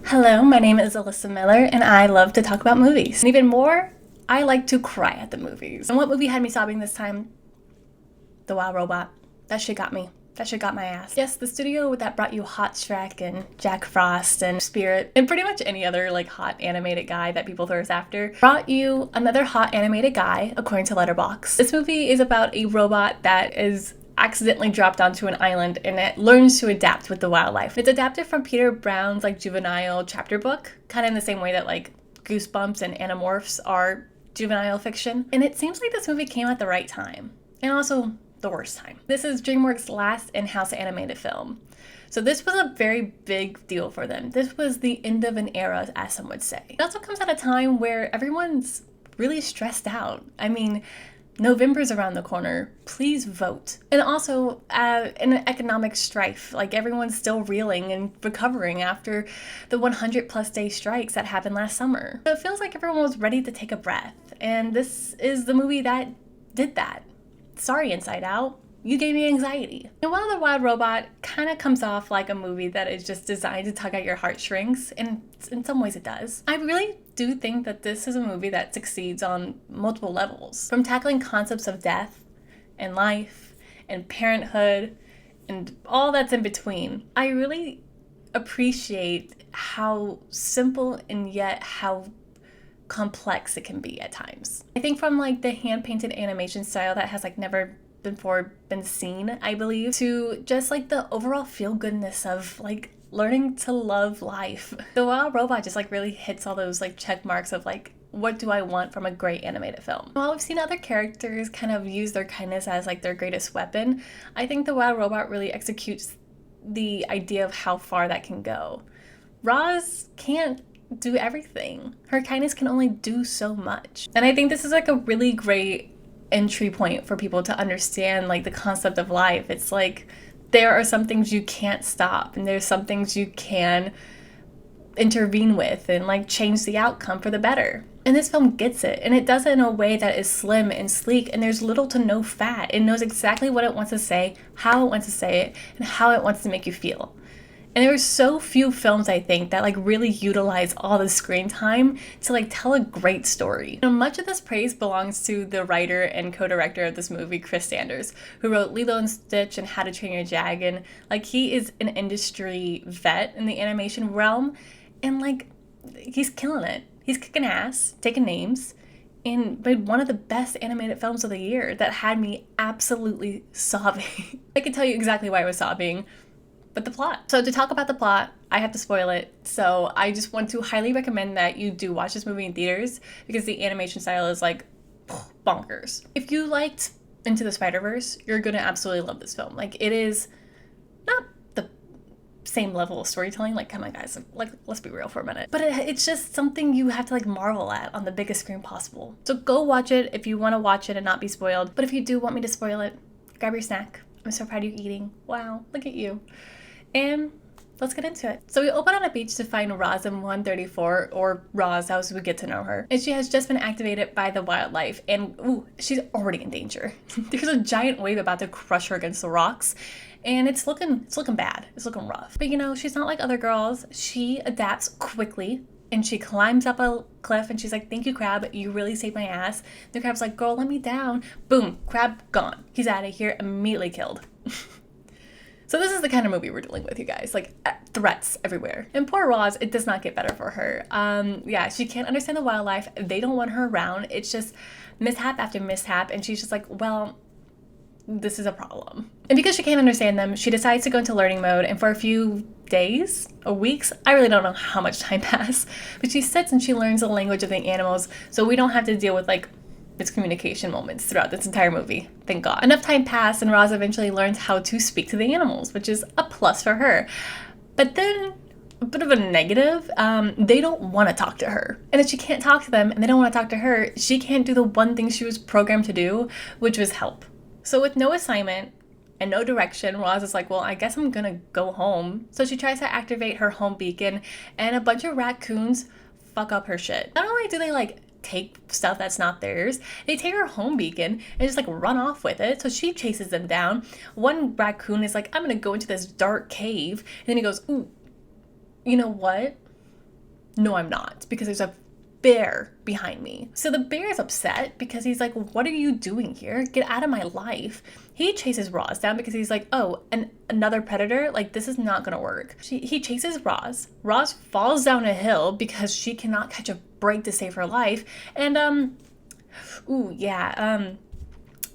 Hello, my name is Alyssa Miller, and I love to talk about movies. And even more, I like to cry at the movies. And what movie had me sobbing this time? The Wild Robot. That shit got me. That shit got my ass. Yes, the studio that brought you Hot Shrek and Jack Frost and Spirit and pretty much any other like hot animated guy that people thirst after brought you another hot animated guy according to Letterboxd. This movie is about a robot that is accidentally dropped onto an island and it learns to adapt with the wildlife. It's adapted from Peter Brown's like juvenile chapter book, kind of in the same way that like Goosebumps and Animorphs are juvenile fiction. And it seems like this movie came at the right time and also the worst time. This is DreamWorks' last in-house animated film. So this was a very big deal for them. This was the end of an era, as some would say. It also comes at a time where everyone's really stressed out. I mean, November's around the corner. Please vote. And also, in an economic strife, like everyone's still reeling and recovering after the 100+ day strikes that happened last summer. So it feels like everyone was ready to take a breath. And this is the movie that did that. Sorry, Inside Out. You gave me anxiety. And while The Wild Robot kind of comes off like a movie that is just designed to tug at your heartstrings, and in some ways it does, I really do think that this is a movie that succeeds on multiple levels. From tackling concepts of death and life and parenthood and all that's in between, I really appreciate how simple and yet how complex it can be at times. I think from like the hand-painted animation style that has like never before been seen, I believe, to just like the overall feel-goodness of like learning to love life. The Wild Robot just like really hits all those like check marks of like, what do I want from a great animated film? While we've seen other characters kind of use their kindness as like their greatest weapon, I think The Wild Robot really executes the idea of how far that can go. Roz can't do everything. Her kindness can only do so much. And I think this is like a really great entry point for people to understand like the concept of life. It's like there are some things you can't stop and there's some things you can intervene with and like change the outcome for the better. And this film gets it, and it does it in a way that is slim and sleek, and there's little to no fat. It knows exactly what it wants to say, how it wants to say it, and how it wants to make you feel. And there are so few films, I think, that like really utilize all the screen time to like tell a great story. Much of this praise belongs to the writer and co-director of this movie, Chris Sanders, who wrote Lilo and Stitch and How to Train Your Dragon. Like, he is an industry vet in the animation realm, and like he's killing it. He's kicking ass, taking names, and made one of the best animated films of the year that had me absolutely sobbing. I can tell you exactly why I was sobbing. But the plot. So to talk about the plot, I have to spoil it. So I just want to highly recommend that you do watch this movie in theaters because the animation style is like bonkers. If you liked Into the Spider-Verse, you're gonna absolutely love this film. Like, it is not the same level of storytelling. Like, come on guys, like let's be real for a minute. But it's just something you have to like marvel at on the biggest screen possible. So go watch it if you want to watch it and not be spoiled. But if you do want me to spoil it, grab your snack. I'm so proud of you eating. Wow, look at you. And let's get into it. So we open on a beach to find Roz in 134, or Roz as we get to know her. And she has just been activated by the wildlife, and ooh, she's already in danger. There's a giant wave about to crush her against the rocks, and it's looking bad. It's looking rough. But you know, she's not like other girls. She adapts quickly, and she climbs up a cliff, and she's like, "Thank you, Crab. You really saved my ass." The crab's like, "Girl, let me down." Boom, Crab gone. He's out of here, immediately killed. So this is the kind of movie we're dealing with, you guys. Like, threats everywhere. And poor Roz, it does not get better for her. Yeah, she can't understand the wildlife. They don't want her around. It's just mishap after mishap. And she's just like, well, this is a problem. And because she can't understand them, she decides to go into learning mode. And for a few days or weeks, I really don't know how much time passed, but she sits and she learns the language of the animals. So we don't have to deal with like miscommunication moments throughout this entire movie. Thank God. Enough time passed and Roz eventually learns how to speak to the animals, which is a plus for her. But then a bit of a negative, they don't want to talk to her. And if she can't talk to them and they don't want to talk to her, she can't do the one thing she was programmed to do, which was help. So with no assignment and no direction, Roz is like, well, I guess I'm gonna go home. So she tries to activate her home beacon, and a bunch of raccoons fuck up her shit. Not only do they like take stuff that's not theirs, they take her home beacon and just like run off with it. So she chases them down. One raccoon is like, I'm gonna go into this dark cave, and then he goes, ooh, you know what? No, I'm not, because there's a bear behind me. So the bear is upset because he's like, what are you doing here? Get out of my life. He chases Roz down because he's like, oh, another predator? Like, this is not gonna work. He chases Roz. Roz falls down a hill because she cannot catch a break to save her life. And,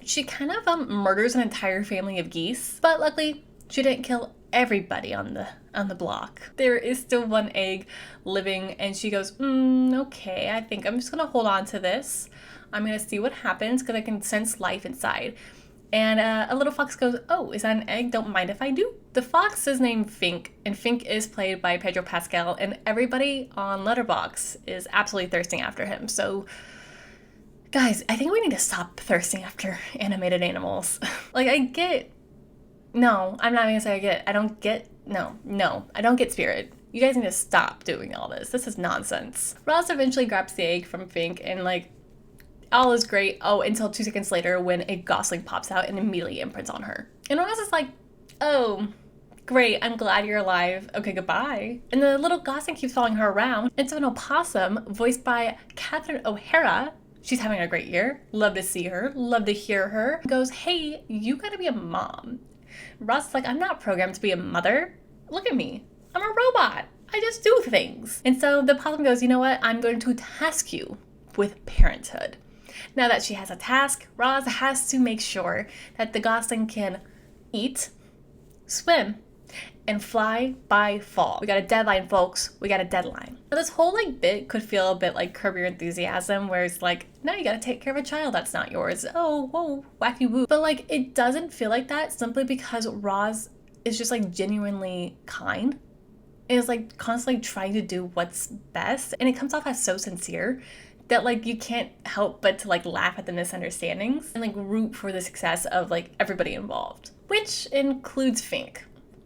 she kind of murders an entire family of geese. But luckily, she didn't kill everybody on the block. There is still one egg living, and she goes, okay, I think I'm just gonna hold on to this. I'm gonna see what happens because I can sense life inside. And a little fox goes, oh, is that an egg? Don't mind if I do. The fox is named Fink, and Fink is played by Pedro Pascal, and everybody on Letterboxd is absolutely thirsting after him. So guys, I think we need to stop thirsting after animated animals. Like, no, I'm not gonna say I don't get Spirit. You guys need to stop doing all this. This is nonsense. Roz eventually grabs the egg from Fink, and like, all is great. Oh, until 2 seconds later when a gosling pops out and immediately imprints on her. And Roz is like, oh, great, I'm glad you're alive. Okay, goodbye. And the little gosling keeps following her around. And so an opossum, voiced by Catherine O'Hara, she's having a great year. Love to see her. Love to hear her. Goes, hey, you gotta be a mom. Roz is like, I'm not programmed to be a mother. Look at me. I'm a robot. I just do things. And so the possum goes, you know what? I'm going to task you with parenthood. Now that she has a task, Roz has to make sure that the gosling can eat, swim, and fly by fall. We got a deadline, folks. We got a deadline. Now, this whole like bit could feel a bit like Curb Your Enthusiasm, where it's like, no, you gotta take care of a child that's not yours. Oh, whoa, wacky woo. But like, it doesn't feel like that simply because Roz is just like genuinely kind. Is like constantly trying to do what's best, and it comes off as so sincere that like you can't help but to like laugh at the misunderstandings and like root for the success of like everybody involved, which includes Fink.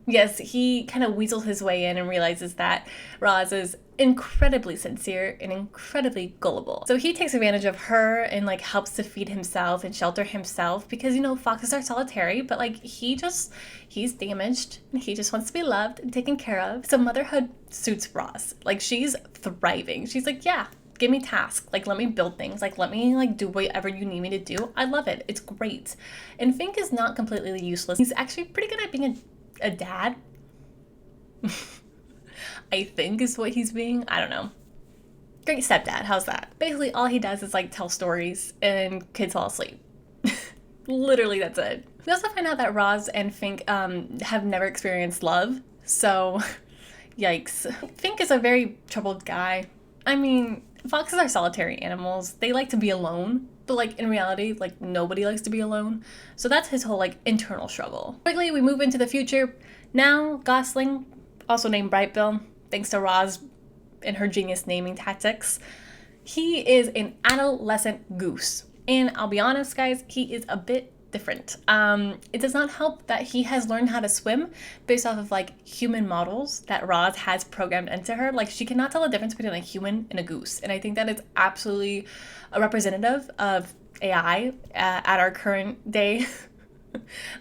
Yes, he kind of weasels his way in and realizes that Roz is incredibly sincere and incredibly gullible. So he takes advantage of her and like helps to feed himself and shelter himself because, you know, foxes are solitary, but like he's damaged and he just wants to be loved and taken care of. So motherhood suits Roz. Like, she's thriving. She's like, yeah, give me tasks. Like, let me build things. Like, let me like do whatever you need me to do. I love it. It's great. And Fink is not completely useless. He's actually pretty good at being a dad. I think is what he's being. I don't know. Great stepdad. How's that? Basically, all he does is like tell stories and kids fall asleep. Literally, that's it. We also find out that Roz and Fink have never experienced love. So, yikes. Fink is a very troubled guy. I mean, foxes are solitary animals. They like to be alone. But like in reality, like nobody likes to be alone. So that's his whole like internal struggle. Quickly, we move into the future. Now, Gosling, also named Brightbill, thanks to Roz and her genius naming tactics, he is an adolescent goose. And I'll be honest, guys, he is a bit different. It does not help that he has learned how to swim based off of like human models that Roz has programmed into her. Like, she cannot tell the difference between a human and a goose. And I think that is absolutely a representative of AI at our current day.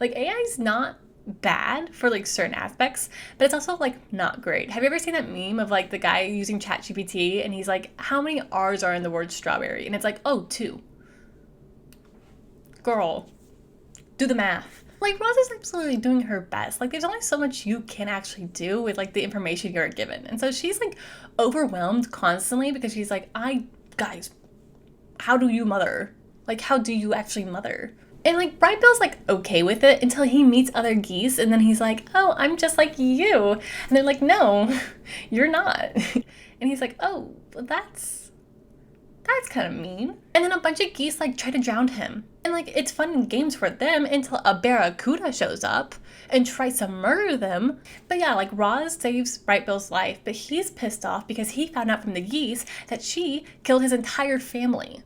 Like, AI is not bad for like certain aspects, but it's also like not great. Have you ever seen that meme of like the guy using ChatGPT and he's like, how many R's are in the word strawberry? And it's like, oh, 2. Girl, do the math. Like, Roz is absolutely doing her best. Like, there's only so much you can actually do with like the information you're given. And so she's like overwhelmed constantly because she's like, guys, how do you mother? Like, how do you actually mother? And like Brightbill's like okay with it until he meets other geese, and then he's like, oh, I'm just like you. And they're like, no, you're not. And he's like, oh, that's kind of mean. And then a bunch of geese like try to drown him. And like, it's fun and games for them until a barracuda shows up and tries to murder them. But yeah, like Roz saves Brightbill's life, but he's pissed off because he found out from the geese that she killed his entire family.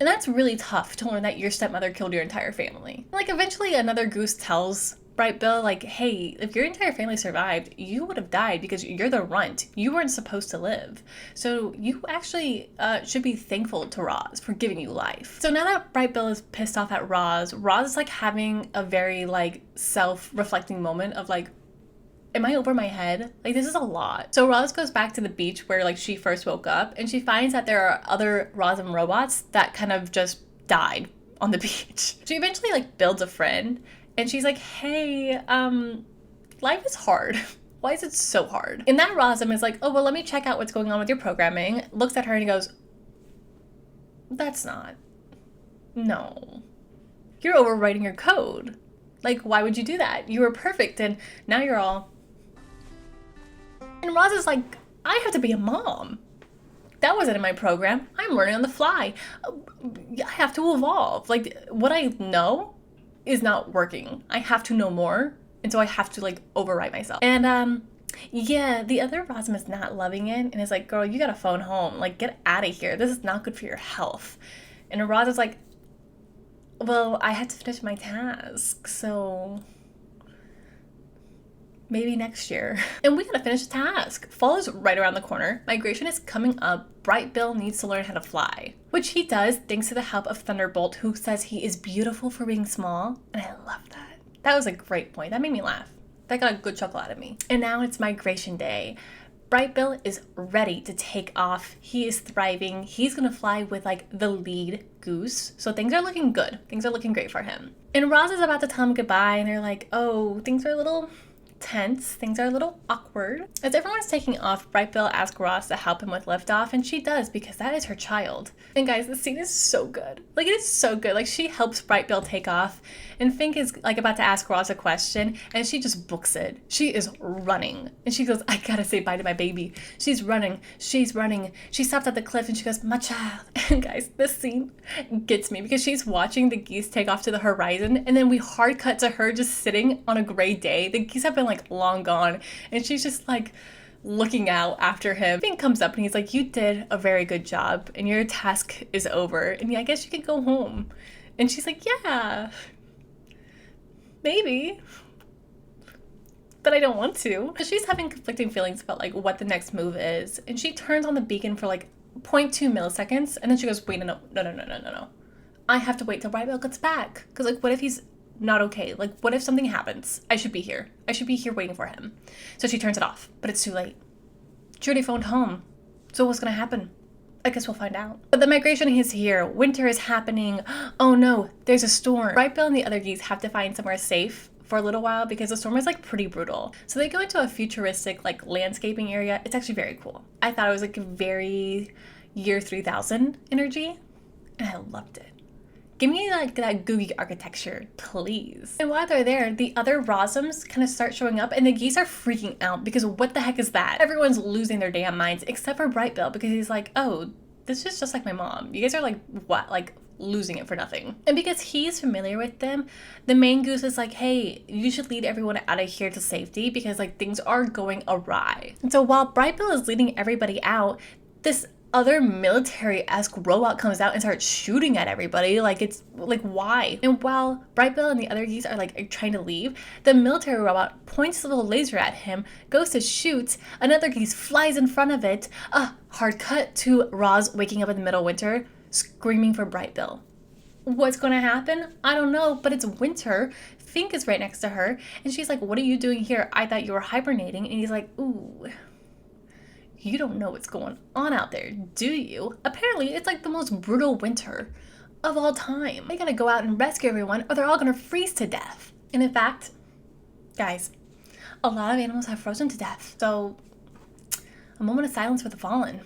And that's really tough to learn that your stepmother killed your entire family. Like, eventually another goose tells Brightbill, like, hey, if your entire family survived, you would have died because you're the runt. You weren't supposed to live. So you actually should be thankful to Roz for giving you life. So now that Brightbill is pissed off at Roz is like having a very like self-reflecting moment of like, am I over my head? Like, this is a lot. So Roz goes back to the beach where like she first woke up, and she finds that there are other Rosm robots that kind of just died on the beach. She eventually like builds a friend, and she's like, hey, life is hard. Why is it so hard? And that Rosm is like, oh, well, let me check out what's going on with your programming. Looks at her and he goes, that's not, no. You're overwriting your code. Like, why would you do that? You were perfect, and now you're all... And Roz is like, I have to be a mom. That wasn't in my program. I'm learning on the fly. I have to evolve. Like, what I know is not working. I have to know more, and so I have to, like, overwrite myself. And, yeah, the other Rosm is not loving it, and is like, girl, you gotta phone home. Like, get out of here. This is not good for your health. And Roz is like, well, I had to finish my task, so maybe next year. And we gotta finish the task. Fall is right around the corner. Migration is coming up. Bright Bill needs to learn how to fly, which he does thanks to the help of Thunderbolt, who says he is beautiful for being small. And I love that. That was a great point. That made me laugh. That got a good chuckle out of me. And now it's migration day. Bright Bill is ready to take off. He is thriving. He's gonna fly with like the lead goose. So things are looking good. Things are looking great for him. And Roz is about to tell him goodbye, and they're like, oh, things are a little tense. Things are a little awkward. As everyone's taking off, Bright Bill asks Roz to help him with liftoff, and she does because that is her child. And guys, the scene is so good. Like, it is so good. Like, she helps Bright Bill take off, and Fink is like about to ask Roz a question, and she just books it. She is running, and she goes, I gotta say bye to my baby. She's running. She's running. She stops at the cliff, and she goes, my child. And guys, this scene gets me because she's watching the geese take off to the horizon, and then we hard cut to her just sitting on a gray day. The geese have been like long gone, and she's just like looking out after him. Fink comes up and he's like, you did a very good job and your task is over, and yeah, I guess you can go home. And she's like, yeah, maybe, but I don't want to. She's having conflicting feelings about like what the next move is, and she turns on the beacon for like 0.2 milliseconds, and then she goes, wait, no. I have to wait till Bright Bill gets back, because like, what if he's not okay? Like, what if something happens? I should be here. I should be here waiting for him. So she turns it off, but it's too late. She already phoned home. So what's gonna happen? I guess we'll find out. But the migration is here. Winter is happening. Oh no, there's a storm. Bright Bill and the other geese have to find somewhere safe for a little while because the storm is like pretty brutal. So they go into a futuristic like landscaping area. It's actually very cool. I thought it was like a very year 3000 energy, and I loved it. Give me like that gooey architecture, please. And while they're there, the other Rosms kind of start showing up, and the geese are freaking out because what the heck is that? Everyone's losing their damn minds except for Bright Bill, because he's like, oh, this is just like my mom. You guys are like, what? Like losing it for nothing. And because he's familiar with them, the main goose is like, hey, you should lead everyone out of here to safety because like things are going awry. And so while Bright Bill is leading everybody out, this other military-esque robot comes out and starts shooting at everybody. Like, it's like, why? And while Bright Bill and the other geese are like trying to leave, the military robot points a little laser at him, goes to shoot, another geese flies in front of it. Hard cut to Roz waking up in the middle of winter, screaming for Bright Bill. What's gonna happen? I don't know, but it's winter. Fink is right next to her, and she's like, what are you doing here? I thought you were hibernating. And he's like, ooh, you don't know what's going on out there, do you? Apparently, it's like the most brutal winter of all time. They gotta go out and rescue everyone, or they're all gonna freeze to death. And in fact, guys, a lot of animals have frozen to death. So, a moment of silence for the fallen.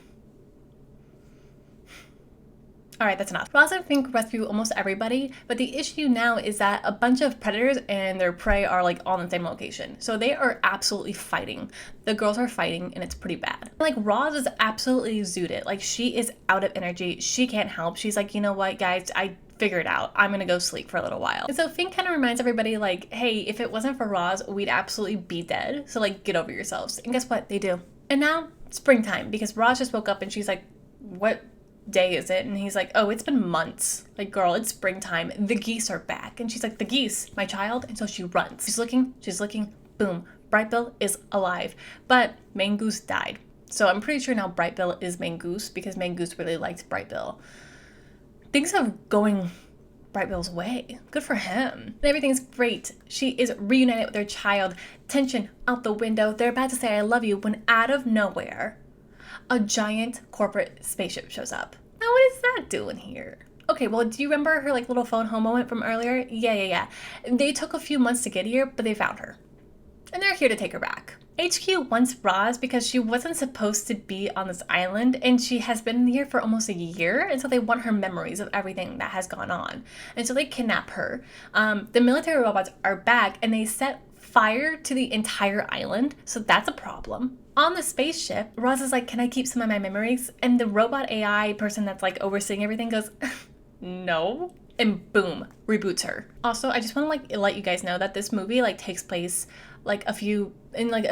Alright, that's enough. Roz and Fink rescue almost everybody, but the issue now is that a bunch of predators and their prey are like all in the same location. So they are absolutely fighting. The girls are fighting, and it's pretty bad. Like, Roz is absolutely zooted. Like, she is out of energy. She can't help. She's like, you know what, guys, I figured out. I'm gonna go sleep for a little while. And so Fink kind of reminds everybody like, hey, if it wasn't for Roz, we'd absolutely be dead. So like, get over yourselves. And guess what? They do. And now, springtime, because Roz just woke up and she's like, what day is it? And he's like, oh, it's been months. Like, girl, it's springtime. The geese are back. And she's like, the geese, my child. And so she runs. She's looking, boom. Bright Bill is alive. But Main Goose died. So I'm pretty sure now Bright Bill is Main Goose because Main Goose really liked Bright Bill. Things are going Bright Bill's way. Good for him. And everything's great. She is reunited with her child. Tension out the window. They're about to say I love you when out of nowhere, a giant corporate spaceship shows up. Now what is that doing here? Okay, well, do you remember her like little phone home moment from earlier? Yeah. They took a few months to get here, but they found her. And they're here to take her back. HQ wants Roz because she wasn't supposed to be on this island and she has been here for almost a year, and so they want her memories of everything that has gone on. And so they kidnap her. The military robots are back and they set fire to the entire island, so that's a problem. On the spaceship, Roz is like, can I keep some of my memories? And the robot AI person that's like overseeing everything goes, no. And boom, reboots her. Also, I just want to like let you guys know that this movie like takes place like a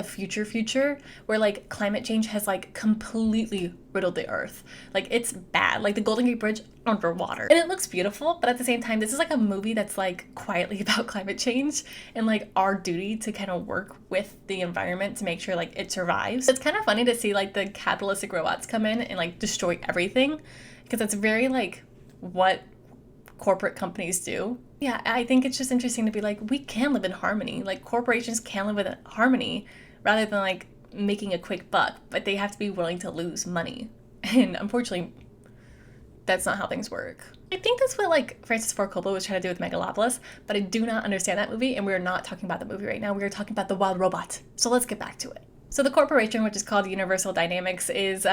future where like climate change has like completely riddled the earth. Like it's bad. Like the Golden Gate Bridge underwater. And it looks beautiful, but at the same time, this is like a movie that's like quietly about climate change and like our duty to kind of work with the environment to make sure like it survives. It's kind of funny to see like the capitalistic robots come in and like destroy everything, because it's very like what corporate companies do. Yeah, I think it's just interesting to be like, we can live in harmony. Like corporations can live in harmony rather than like making a quick buck, but they have to be willing to lose money. And unfortunately, that's not how things work. I think that's what like Francis Ford Coppola was trying to do with Megalopolis, but I do not understand that movie, and we're not talking about the movie right now. We're talking about The Wild Robot. So let's get back to it. So the corporation, which is called Universal Dynamics, is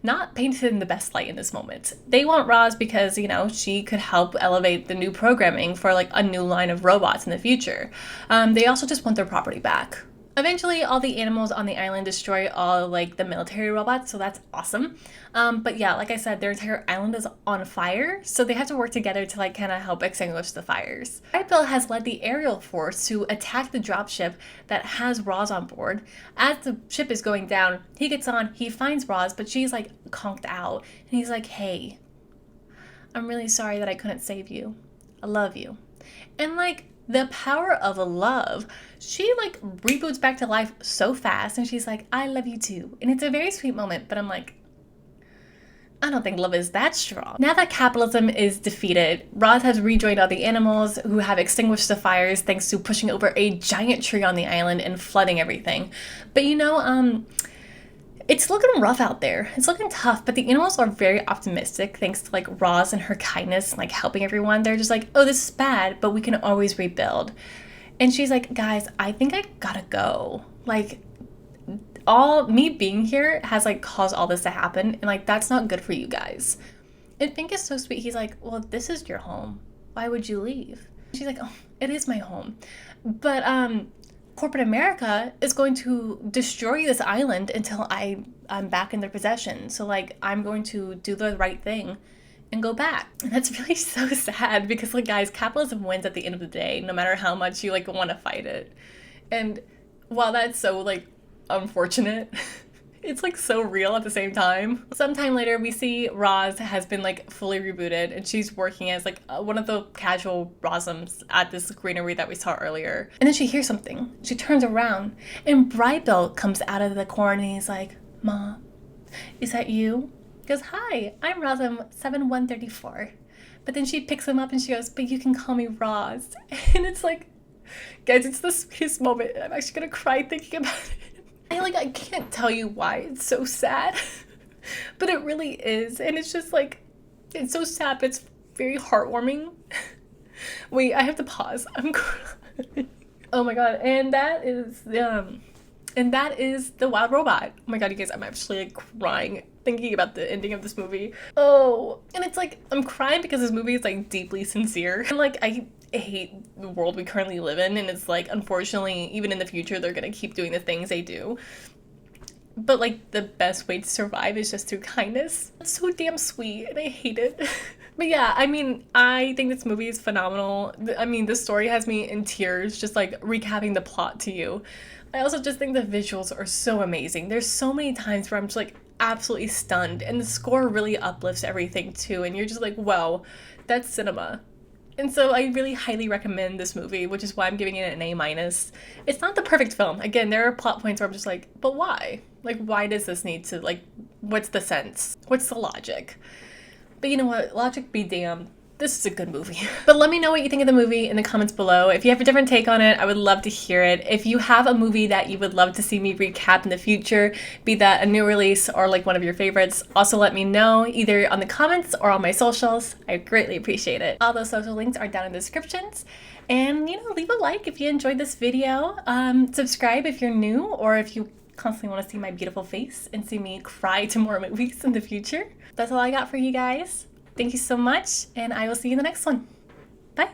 not painted in the best light in this moment. They want Roz because, you know, she could help elevate the new programming for like a new line of robots in the future. They also just want their property back. Eventually, all the animals on the island destroy all like the military robots, so that's awesome. But yeah, like I said, their entire island is on fire, so they have to work together to like kind of help extinguish the fires. Bright Bill has led the aerial force to attack the dropship that has Roz on board. As the ship is going down, he gets on, he finds Roz, but she's like conked out, and he's like, "Hey, I'm really sorry that I couldn't save you. I love you." And like, the power of love, she like reboots back to life so fast, and she's like, "I love you too." And it's a very sweet moment, but I'm like, I don't think love is that strong. Now that capitalism is defeated, Roz has rejoined all the animals who have extinguished the fires thanks to pushing over a giant tree on the island and flooding everything. But you know, it's looking rough out there. It's looking tough, but the animals are very optimistic thanks to like Roz and her kindness, like helping everyone. They're just like, "Oh, this is bad, but we can always rebuild." And she's like, "Guys, I think I gotta go. Like, all me being here has like caused all this to happen, and like that's not good for you guys." And Fink is so sweet. He's like, "Well, this is your home. Why would you leave?" She's like, "Oh, it is my home. But corporate America is going to destroy this island until I'm back in their possession. So like I'm going to do the right thing and go back." And that's really so sad because like guys, capitalism wins at the end of the day, no matter how much you like want to fight it. And while that's so like unfortunate, it's like so real at the same time. Sometime later, we see Roz has been like fully rebooted, and she's working as like one of the casual Rosums at this greenery that we saw earlier. And then she hears something. She turns around, and Bright Bill comes out of the corner, and he's like, "Mom, is that you?" He goes, "Hi, I'm Rosum 7134. But then she picks him up and she goes, "But you can call me Roz." And it's like, guys, it's the sweetest moment. I'm actually gonna cry thinking about it. I can't tell you why it's so sad, but it really is. And it's just like, it's so sad, but it's very heartwarming. Wait, I have to pause. I'm crying. Oh my god. And that is The Wild Robot. Oh my god, you guys, I'm actually like crying thinking about the ending of this movie. Oh, and it's like, I'm crying because this movie is like deeply sincere. And like, I hate the world we currently live in, and it's like, unfortunately, even in the future, they're gonna keep doing the things they do. But like, the best way to survive is just through kindness. It's so damn sweet, and I hate it. But yeah, I mean, I think this movie is phenomenal. I mean, the story has me in tears, just like recapping the plot to you. I also just think the visuals are so amazing. There's so many times where I'm just like absolutely stunned, and the score really uplifts everything too, and you're just like, wow, that's cinema. And so I really highly recommend this movie, which is why I'm giving it an A-. It's not the perfect film. Again, there are plot points where I'm just like, but why? Like, why does this need to, like, what's the sense? What's the logic? But you know what? Logic be damned. this is a good movie. But let me know what you think of the movie in the comments below. If you have a different take on it, I would love to hear it. If you have a movie that you would love to see me recap in the future, be that a new release or like one of your favorites, also let me know either on the comments or on my socials. I greatly appreciate it. All those social links are down in the descriptions. And, you know, leave a like if you enjoyed this video. Subscribe if you're new, or if you constantly want to see my beautiful face and see me cry to more movies in the future. That's all I got for you guys. Thank you so much, and I will see you in the next one. Bye.